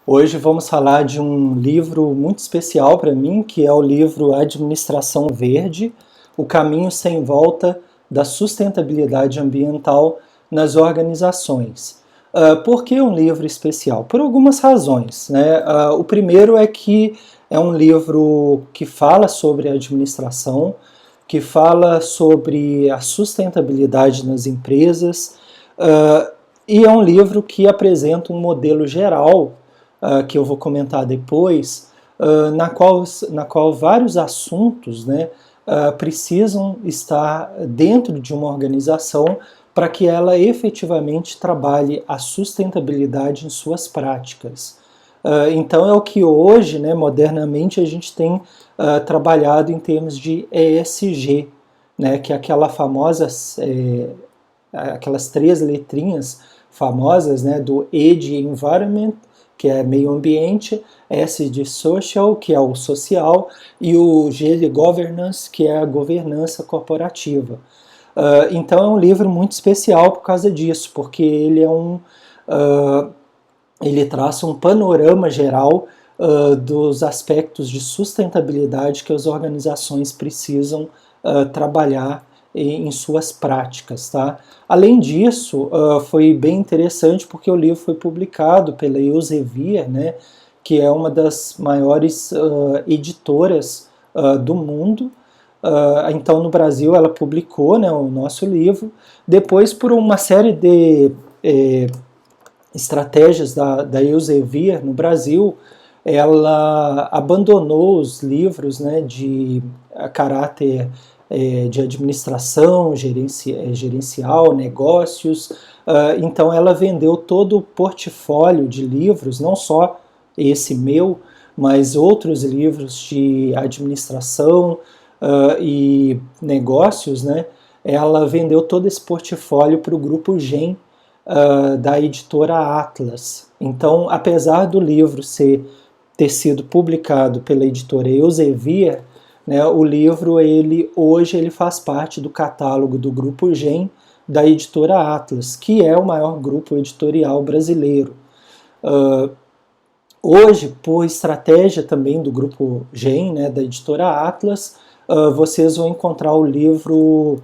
Hoje vamos falar de um livro muito especial para mim, que é o livro Administração Verde, O Caminho Sem Volta da Sustentabilidade Ambiental nas Organizações. Por que um livro especial? Por algumas razões, né? O primeiro é que é um livro que fala sobre administração, que fala sobre a sustentabilidade nas empresas, e é um livro que apresenta um modelo geral que eu vou comentar depois, na qual vários assuntos, né, precisam estar dentro de uma organização para que ela efetivamente trabalhe a sustentabilidade em suas práticas. Então é o que hoje, né, modernamente, a gente tem trabalhado em termos de ESG, né, que é aquela famosa, aquelas três letrinhas famosas, né, do E de Environment, que é meio ambiente, S de Social, que é o social, e o G de Governance, que é a governança corporativa. Então é um livro muito especial por causa disso, porque ele traça um panorama geral dos aspectos de sustentabilidade que as organizações precisam trabalhar em suas práticas, tá? Além disso, foi bem interessante porque o livro foi publicado pela Elsevier, né, que é uma das maiores editoras do mundo. Então, no Brasil, ela publicou, né, o nosso livro. Depois, por uma série de estratégias da Elsevier no Brasil, ela abandonou os livros, né, de caráter de administração, gerencial, negócios. Então ela vendeu todo o portfólio de livros, não só esse meu, mas outros livros de administração e negócios, né? Ela vendeu todo esse portfólio para o grupo GEM da editora Atlas. Então, apesar do livro ter sido publicado pela editora Elsevier, né, o livro hoje ele faz parte do catálogo do Grupo GEM da editora Atlas, que é o maior grupo editorial brasileiro. Hoje, por estratégia também do Grupo GEM, né, da editora Atlas, vocês vão encontrar o livro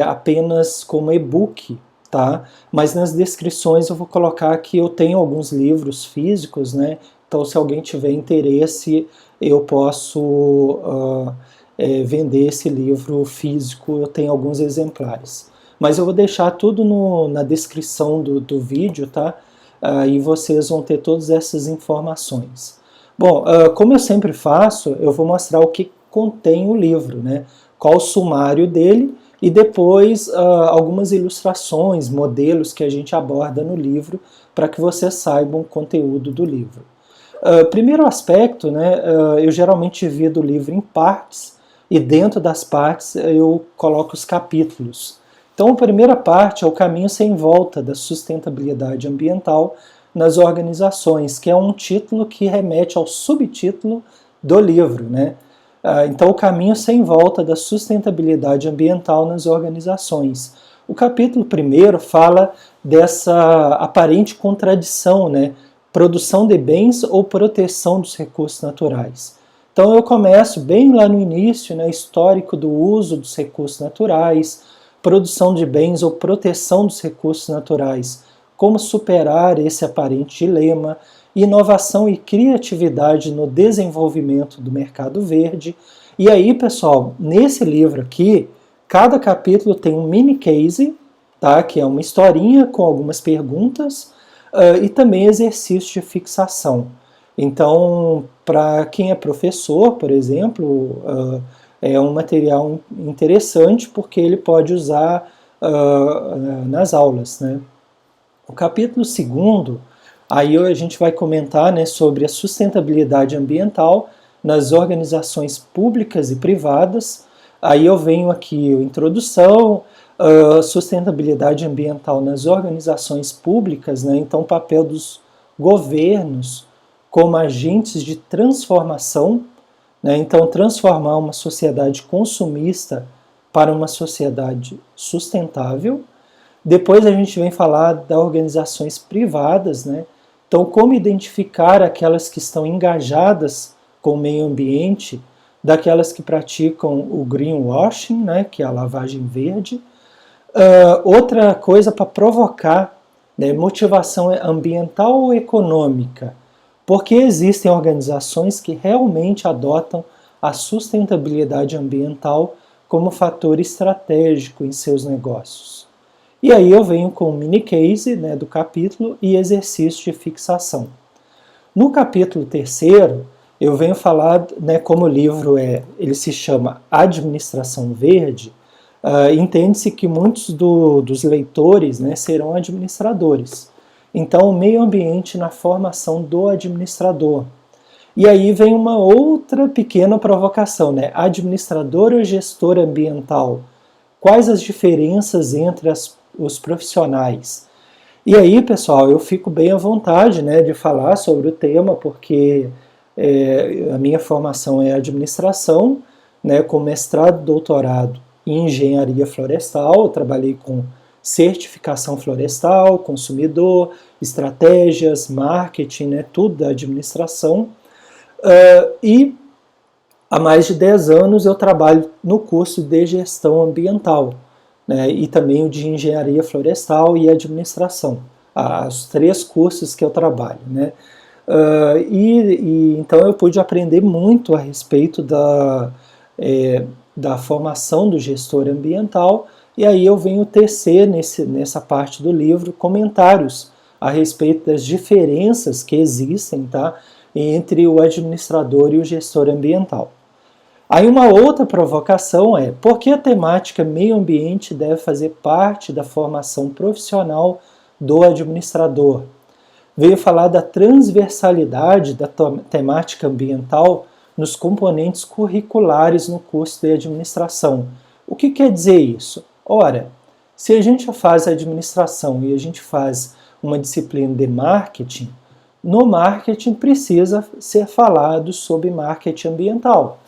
apenas como e-book, tá? Mas nas descrições eu vou colocar que eu tenho alguns livros físicos, né? Então, se alguém tiver interesse, eu posso vender esse livro físico, eu tenho alguns exemplares. Mas eu vou deixar tudo na descrição do vídeo, tá? E vocês vão ter todas essas informações. Bom, como eu sempre faço, eu vou mostrar o que contém o livro, né? Qual o sumário dele e depois algumas ilustrações, modelos que a gente aborda no livro para que vocês saibam o conteúdo do livro. Primeiro aspecto, né, eu geralmente divido o livro em partes e dentro das partes eu coloco os capítulos. Então a primeira parte é o caminho sem volta da sustentabilidade ambiental nas organizações, que é um título que remete ao subtítulo do livro, né? Então o caminho sem volta da sustentabilidade ambiental nas organizações. O capítulo primeiro fala dessa aparente contradição, né? Produção de bens ou proteção dos recursos naturais. Então eu começo bem lá no início, né, histórico do uso dos recursos naturais, produção de bens ou proteção dos recursos naturais, como superar esse aparente dilema, inovação e criatividade no desenvolvimento do mercado verde. E aí, pessoal, nesse livro aqui, cada capítulo tem um mini case, tá, que é uma historinha com algumas perguntas, e também exercícios de fixação. Então, para quem é professor, por exemplo, é um material interessante porque ele pode usar nas aulas, né? O capítulo 2, aí a gente vai comentar, né, sobre a sustentabilidade ambiental nas organizações públicas e privadas. Aí eu venho aqui a introdução, sustentabilidade ambiental nas organizações públicas, né? Então o papel dos governos como agentes de transformação, né? Então transformar uma sociedade consumista para uma sociedade sustentável. Depois a gente vem falar das organizações privadas, né? Então, como identificar aquelas que estão engajadas com o meio ambiente, daquelas que praticam o greenwashing, né, que é a lavagem verde. Outra coisa para provocar, né, motivação ambiental ou econômica, porque existem organizações que realmente adotam a sustentabilidade ambiental como fator estratégico em seus negócios. E aí eu venho com o mini case, né, do capítulo e exercício de fixação. No capítulo 3º, eu venho falar, né, como o livro ele se chama Administração Verde, entende-se que muitos dos leitores, né, serão administradores. Então, o meio ambiente na formação do administrador. E aí vem uma outra pequena provocação, né? Administrador ou gestor ambiental? Quais as diferenças entre os profissionais? E aí, pessoal, eu fico bem à vontade, né, de falar sobre o tema, porque a minha formação é administração, né, com mestrado e doutorado em engenharia florestal. Eu trabalhei com certificação florestal, consumidor, estratégias, marketing, né, tudo da administração. E há mais de 10 anos eu trabalho no curso de gestão ambiental, né, e também o de engenharia florestal e administração, os 3 cursos que eu trabalho, né. Então eu pude aprender muito a respeito da formação do gestor ambiental, e aí eu venho tecer nessa parte do livro comentários a respeito das diferenças que existem, tá, entre o administrador e o gestor ambiental. Aí uma outra provocação é: por que a temática meio ambiente deve fazer parte da formação profissional do administrador? Veio falar da transversalidade da temática ambiental nos componentes curriculares no curso de administração. O que quer dizer isso? Ora, se a gente faz administração e a gente faz uma disciplina de marketing, no marketing precisa ser falado sobre marketing ambiental.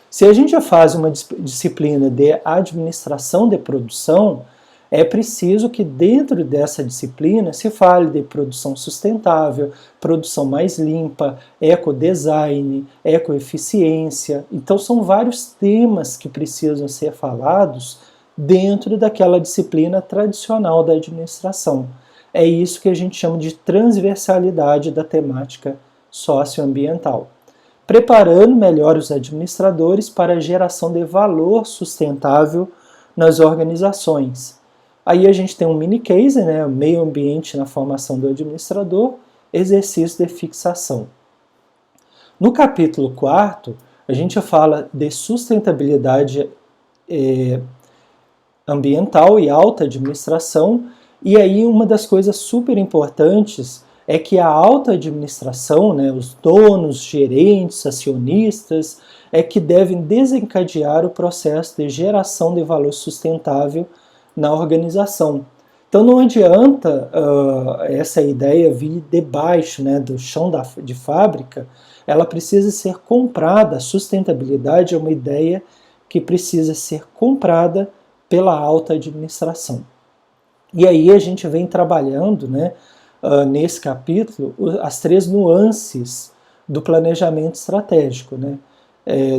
Se a gente faz uma disciplina de administração de produção, é preciso que dentro dessa disciplina se fale de produção sustentável, produção mais limpa, ecodesign, ecoeficiência. Então são vários temas que precisam ser falados dentro daquela disciplina tradicional da administração. É isso que a gente chama de transversalidade da temática socioambiental, preparando melhor os administradores para a geração de valor sustentável nas organizações. Aí a gente tem um mini case, né, meio ambiente na formação do administrador, exercício de fixação. No capítulo 4º, a gente fala de sustentabilidade ambiental e alta administração, e aí uma das coisas super importantes é que a alta administração, né, os donos, gerentes, acionistas, é que devem desencadear o processo de geração de valor sustentável na organização. Então não adianta essa ideia vir de baixo, né, do chão de fábrica, ela precisa ser comprada. A sustentabilidade é uma ideia que precisa ser comprada pela alta administração. E aí a gente vem trabalhando, né, nesse capítulo as 3 nuances do planejamento estratégico, né,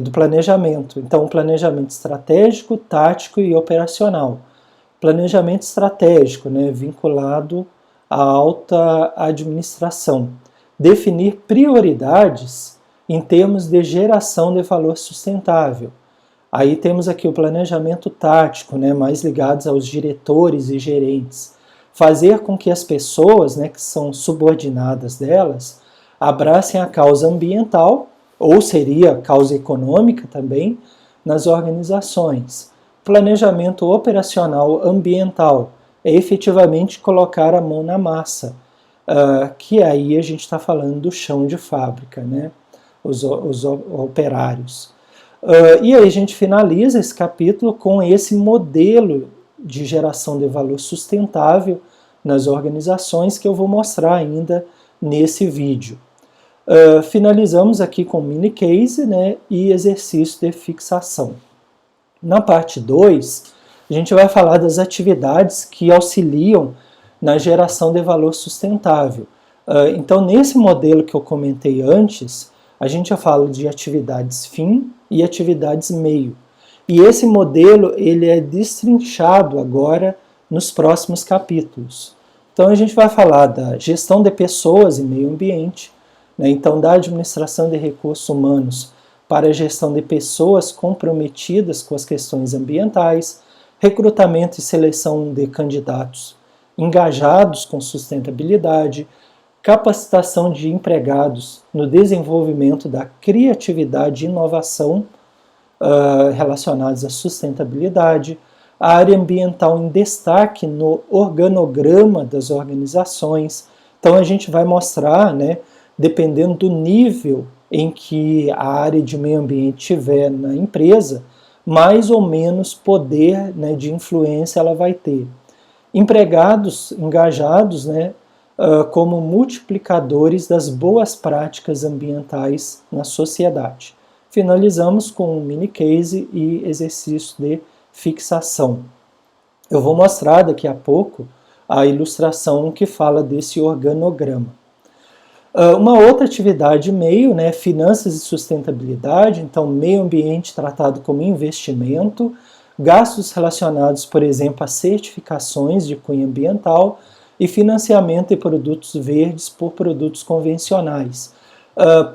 do planejamento. Então, planejamento estratégico, tático e operacional. Planejamento estratégico, né, vinculado à alta administração. Definir prioridades em termos de geração de valor sustentável. Aí temos aqui o planejamento tático, né, mais ligados aos diretores e gerentes. Fazer com que as pessoas, né, que são subordinadas delas, abracem a causa ambiental, ou seria a causa econômica também, nas organizações. Planejamento operacional ambiental é efetivamente colocar a mão na massa, que aí a gente está falando do chão de fábrica, né, os operários. E aí a gente finaliza esse capítulo com esse modelo de geração de valor sustentável nas organizações que eu vou mostrar ainda nesse vídeo. Finalizamos aqui com mini case, né, e exercício de fixação. Na parte 2, a gente vai falar das atividades que auxiliam na geração de valor sustentável. Então, nesse modelo que eu comentei antes, a gente já fala de atividades fim e atividades meio. E esse modelo ele é destrinchado agora nos próximos capítulos. Então, a gente vai falar da gestão de pessoas e meio ambiente, né? Então, da administração de recursos humanos para a gestão de pessoas comprometidas com as questões ambientais, recrutamento e seleção de candidatos engajados com sustentabilidade, capacitação de empregados no desenvolvimento da criatividade e inovação relacionados à sustentabilidade, a área ambiental em destaque no organograma das organizações. Então a gente vai mostrar, né, dependendo do nível em que a área de meio ambiente tiver na empresa, mais ou menos poder, né, de influência ela vai ter. Empregados engajados, né, como multiplicadores das boas práticas ambientais na sociedade. Finalizamos com um mini case e exercício de fixação. Eu vou mostrar daqui a pouco a ilustração que fala desse organograma. Uma outra atividade meio, né, finanças e sustentabilidade, então meio ambiente tratado como investimento, gastos relacionados, por exemplo, a certificações de cunho ambiental e financiamento de produtos verdes por produtos convencionais.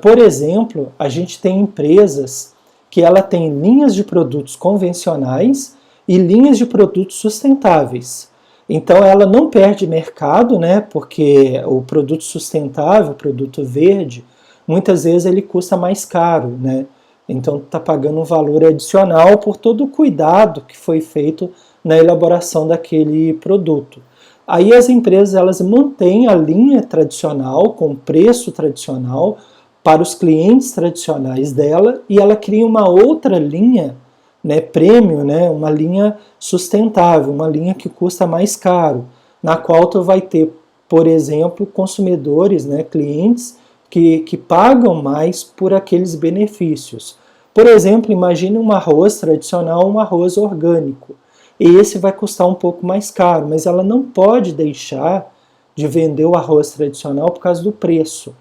Por exemplo, a gente tem empresas que ela tem linhas de produtos convencionais e linhas de produtos sustentáveis. Então ela não perde mercado, né, porque o produto sustentável, o produto verde, muitas vezes ele custa mais caro, né? Então está pagando um valor adicional por todo o cuidado que foi feito na elaboração daquele produto. Aí as empresas elas mantêm a linha tradicional, com preço tradicional, para os clientes tradicionais dela, e ela cria uma outra linha, né, premium, né, uma linha sustentável, uma linha que custa mais caro, na qual tu vai ter, por exemplo, consumidores, né, clientes que pagam mais por aqueles benefícios. Por exemplo, imagine um arroz tradicional, um arroz orgânico. E esse vai custar um pouco mais caro, mas ela não pode deixar de vender o arroz tradicional por causa do preço.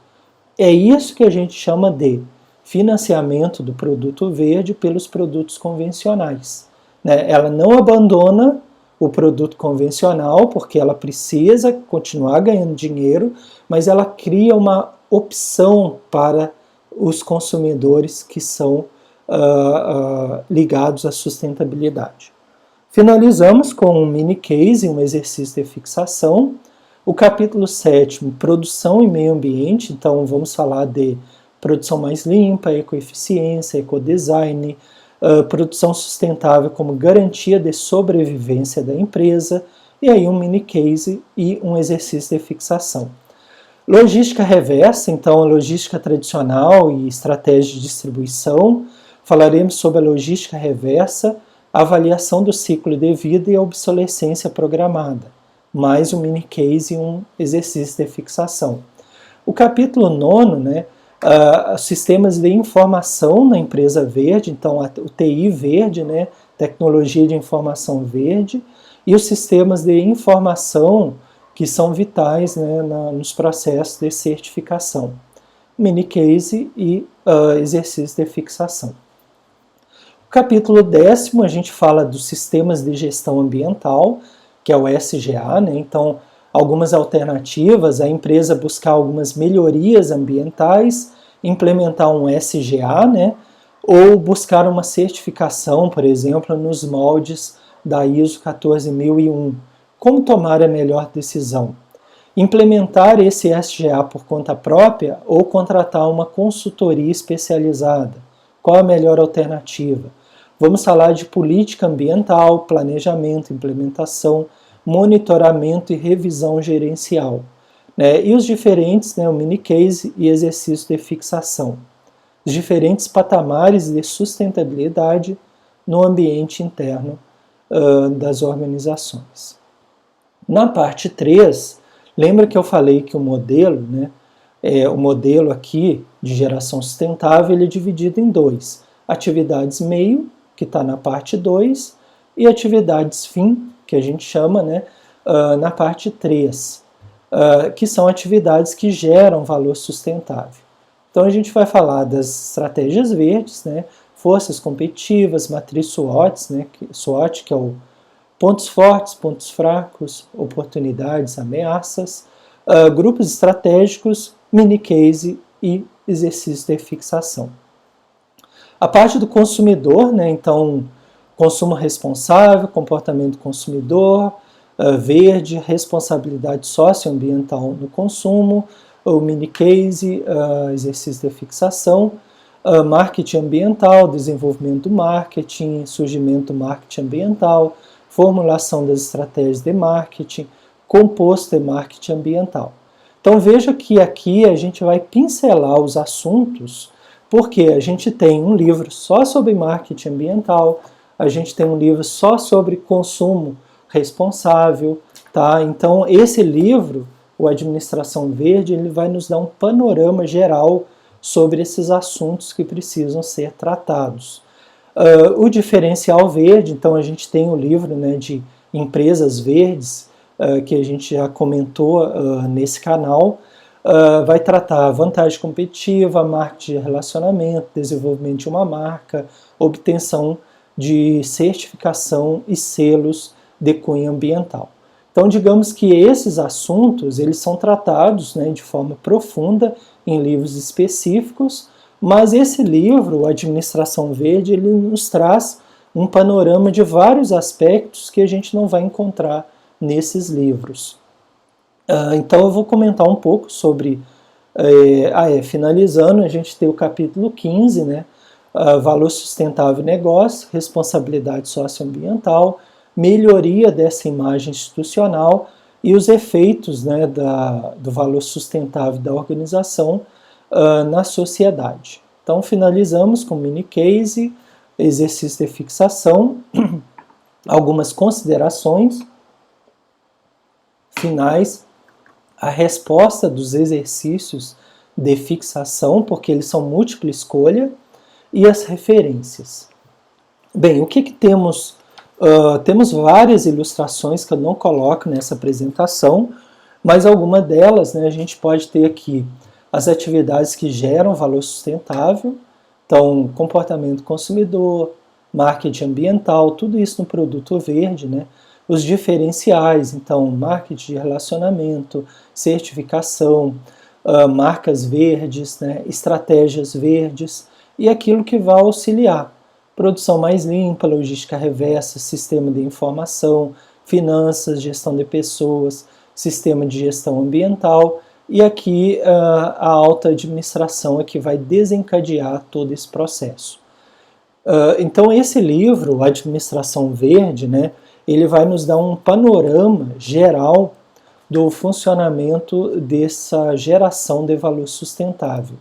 É isso que a gente chama de financiamento do produto verde pelos produtos convencionais, né? Ela não abandona o produto convencional porque ela precisa continuar ganhando dinheiro, mas ela cria uma opção para os consumidores que são ligados à sustentabilidade. Finalizamos com um mini case, um exercício de fixação. O capítulo 7, produção e meio ambiente, então vamos falar de produção mais limpa, ecoeficiência, ecodesign, produção sustentável como garantia de sobrevivência da empresa, e aí um mini case e um exercício de fixação. Logística reversa, então a logística tradicional e estratégia de distribuição. Falaremos sobre a logística reversa, a avaliação do ciclo de vida e a obsolescência programada, mais um mini case e um exercício de fixação. O capítulo 9, né, sistemas de informação na empresa verde, então o TI verde, né, tecnologia de informação verde, e os sistemas de informação que são vitais, né, nos processos de certificação. Mini case e exercício de fixação. O capítulo 10, a gente fala dos sistemas de gestão ambiental, que é o SGA, né? Então, algumas alternativas, a empresa buscar algumas melhorias ambientais, implementar um SGA, né? Ou buscar uma certificação, por exemplo, nos moldes da ISO 14001. Como tomar a melhor decisão? Implementar esse SGA por conta própria ou contratar uma consultoria especializada? Qual a melhor alternativa? Vamos falar de política ambiental, planejamento, implementação, monitoramento e revisão gerencial, né? E os diferentes, né, o mini case e exercício de fixação. Os diferentes patamares de sustentabilidade no ambiente interno das organizações. Na parte 3, lembra que eu falei que o modelo, né, o modelo aqui de geração sustentável, ele é dividido em dois. Atividades meio, que está na parte 2, e atividades fim, que a gente chama, né, na parte 3. que são atividades que geram valor sustentável. Então a gente vai falar das estratégias verdes, né, forças competitivas, matriz SWOT, né, SWOT, que é o pontos fortes, pontos fracos, oportunidades, ameaças, grupos estratégicos, mini case e exercício de fixação. A parte do consumidor, né, então, consumo responsável, comportamento do consumidor, verde, responsabilidade socioambiental no consumo, o mini case, exercício de fixação, marketing ambiental, desenvolvimento do marketing, surgimento do marketing ambiental, formulação das estratégias de marketing, composto de marketing ambiental. Então veja que aqui a gente vai pincelar os assuntos, porque a gente tem um livro só sobre marketing ambiental, a gente tem um livro só sobre consumo responsável, tá? Então esse livro, o Administração Verde, ele vai nos dar um panorama geral sobre esses assuntos que precisam ser tratados. O diferencial verde, então a gente tem o livro, né, de empresas verdes, que a gente já comentou nesse canal, vai tratar vantagem competitiva, marketing de relacionamento, desenvolvimento de uma marca, obtenção de certificação e selos de cunho ambiental. Então, digamos que esses assuntos eles são tratados, né, de forma profunda em livros específicos, mas esse livro, Administração Verde, ele nos traz um panorama de vários aspectos que a gente não vai encontrar nesses livros. Então eu vou comentar um pouco sobre, finalizando, a gente tem o capítulo 15, né, valor sustentável e negócio, responsabilidade socioambiental, melhoria dessa imagem institucional e os efeitos, né, do valor sustentável da organização na sociedade. Então finalizamos com mini case, exercício de fixação, algumas considerações finais, a resposta dos exercícios de fixação, porque eles são múltipla escolha, e as referências. Bem, o que temos? Temos várias ilustrações que eu não coloco nessa apresentação, mas alguma delas, né, a gente pode ter aqui as atividades que geram valor sustentável, então comportamento consumidor, marketing ambiental, tudo isso no produto verde, né? Os diferenciais, então marketing de relacionamento, certificação, marcas verdes, né? Estratégias verdes e aquilo que vai auxiliar. Produção mais limpa, logística reversa, sistema de informação, finanças, gestão de pessoas, sistema de gestão ambiental e aqui a alta administração é que vai desencadear todo esse processo. Então esse livro, Administração Verde, né, ele vai nos dar um panorama geral do funcionamento dessa geração de valor sustentável.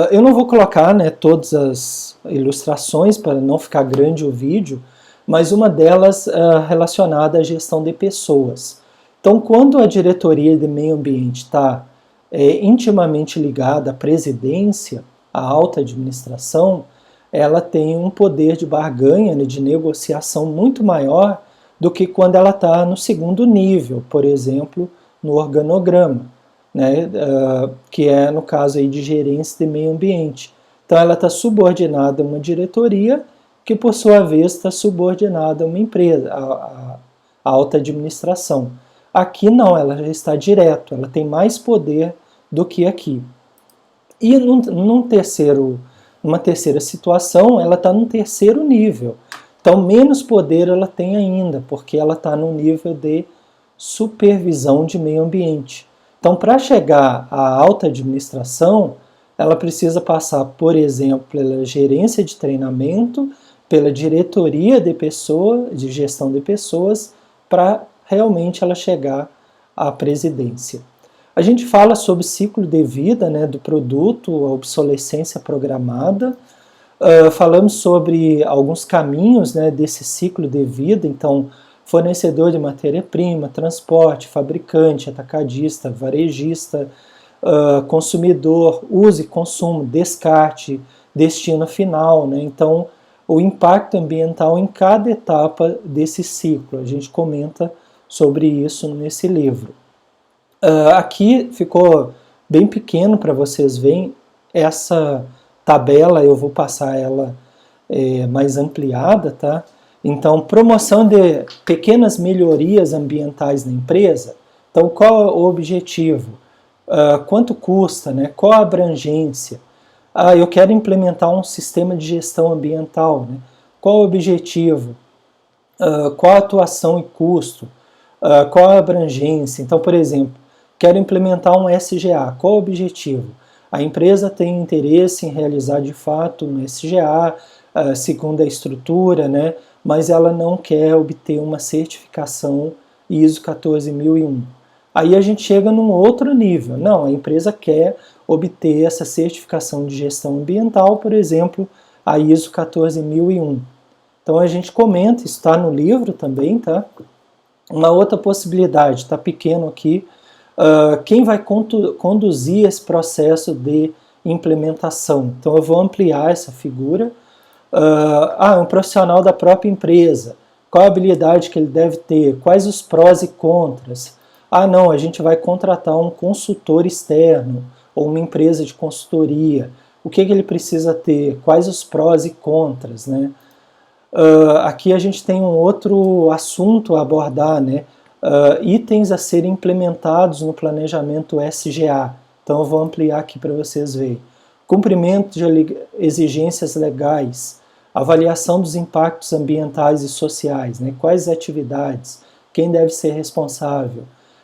Eu não vou colocar, né, todas as ilustrações para não ficar grande o vídeo, mas uma delas relacionada à gestão de pessoas. Então, quando a diretoria de meio ambiente está intimamente ligada à presidência, à alta administração, ela tem um poder de barganha, né, de negociação muito maior do que quando ela está no segundo nível, por exemplo, no organograma, né, que é no caso aí de gerência de meio ambiente. Então ela está subordinada a uma diretoria que por sua vez está subordinada a uma empresa, a alta administração. Aqui não, ela já está direto, ela tem mais poder do que aqui. E numa terceira situação, ela está num terceiro nível. Então menos poder ela tem ainda, porque ela está no nível de supervisão de meio ambiente. Então, para chegar à alta administração, ela precisa passar, por exemplo, pela gerência de treinamento, pela diretoria de gestão de pessoas, para realmente ela chegar à presidência. A gente fala sobre ciclo de vida, né, do produto, a obsolescência programada. Falamos sobre alguns caminhos, né, desse ciclo de vida, então fornecedor de matéria-prima, transporte, fabricante, atacadista, varejista, consumidor, uso e consumo, descarte, destino final, né? Então, o impacto ambiental em cada etapa desse ciclo. A gente comenta sobre isso nesse livro. Aqui ficou bem pequeno para vocês verem essa tabela, eu vou passar ela mais ampliada, tá? Então, promoção de pequenas melhorias ambientais na empresa. Então, qual é o objetivo? Quanto custa, né? Qual a abrangência? Eu quero implementar um sistema de gestão ambiental, né? Qual o objetivo? Qual a atuação e custo? Qual a abrangência? Então, por exemplo, quero implementar um SGA. Qual o objetivo? A empresa tem interesse em realizar de fato um SGA, segundo a estrutura, né? Mas ela não quer obter uma certificação ISO 14001. Aí a gente chega num outro nível. Não, a empresa quer obter essa certificação de gestão ambiental, por exemplo, a ISO 14001. Então a gente comenta, isso está no livro também, tá? Uma outra possibilidade, está pequeno aqui, quem vai conduzir esse processo de implementação? Então eu vou ampliar essa figura. Um profissional da própria empresa. Qual a habilidade que ele deve ter? Quais os prós e contras? Não, a gente vai contratar um consultor externo ou uma empresa de consultoria. O que ele precisa ter? Quais os prós e contras, né? Aqui a gente tem um outro assunto a abordar, né? Itens a serem implementados no planejamento SGA. Então eu vou ampliar aqui para vocês verem. Cumprimento de exigências legais, avaliação dos impactos ambientais e sociais, né? Quais atividades, quem deve ser responsável,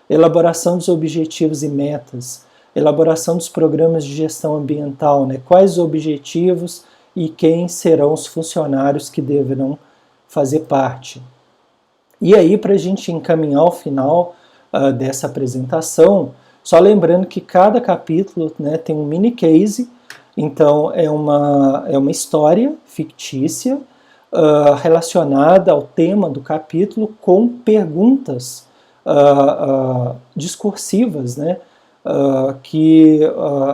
elaboração dos objetivos e metas, elaboração dos programas de gestão ambiental, né? Quais os objetivos e quem serão os funcionários que deverão fazer parte. E aí, para a gente encaminhar ao final dessa apresentação, só lembrando que cada capítulo, né, tem um mini case. Então, é uma história fictícia relacionada ao tema do capítulo com perguntas discursivas, né, que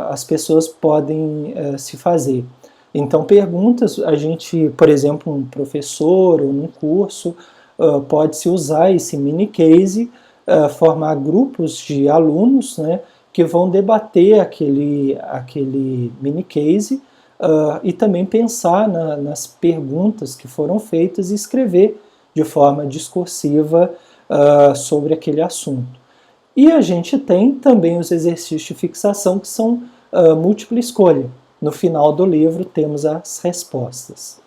as pessoas podem se fazer. Então, perguntas, a gente, por exemplo, um professor ou um curso, pode-se usar esse mini case, formar grupos de alunos, né, que vão debater aquele mini case e também pensar nas perguntas que foram feitas e escrever de forma discursiva sobre aquele assunto. E a gente tem também os exercícios de fixação, que são múltipla escolha. No final do livro temos as respostas.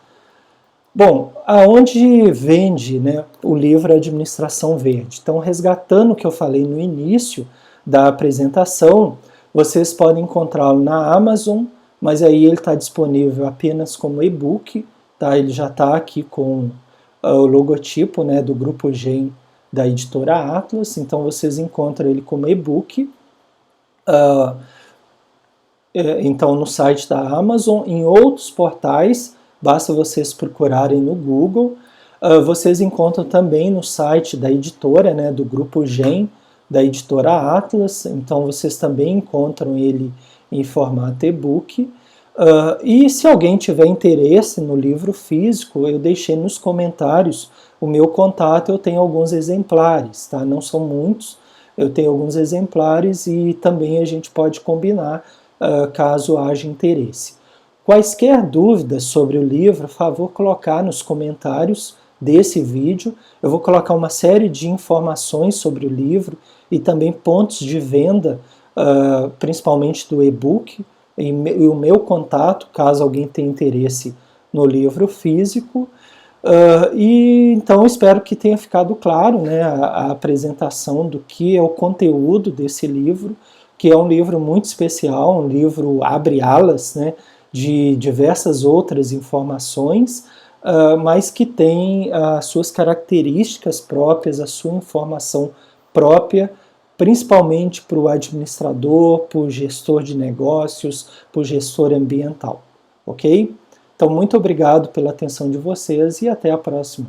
Bom, aonde vende, né, o livro Administração Verde? Então, resgatando o que eu falei no início da apresentação, vocês podem encontrá-lo na Amazon, mas aí ele está disponível apenas como e-book, tá? Ele já está aqui com o logotipo, né, do Grupo GEM da editora Atlas, então vocês encontram ele como e-book. Então, no site da Amazon, em outros portais, basta vocês procurarem no Google. Vocês encontram também no site da editora, né, do Grupo GEM, da editora Atlas, então vocês também encontram ele em formato e-book. E se alguém tiver interesse no livro físico, eu deixei nos comentários o meu contato, eu tenho alguns exemplares, tá? Não são muitos, eu tenho alguns exemplares e também a gente pode combinar caso haja interesse. Quaisquer dúvidas sobre o livro, por favor, colocar nos comentários desse vídeo. Eu vou colocar uma série de informações sobre o livro e também pontos de venda, principalmente do e-book, e o meu contato, caso alguém tenha interesse no livro físico. E então espero que tenha ficado claro, né, a apresentação do que é o conteúdo desse livro, que é um livro muito especial, um livro abre alas, né, de diversas outras informações, mas que tem as suas características próprias, a sua informação própria, principalmente para o administrador, para o gestor de negócios, para o gestor ambiental, ok? Então, muito obrigado pela atenção de vocês e até a próxima.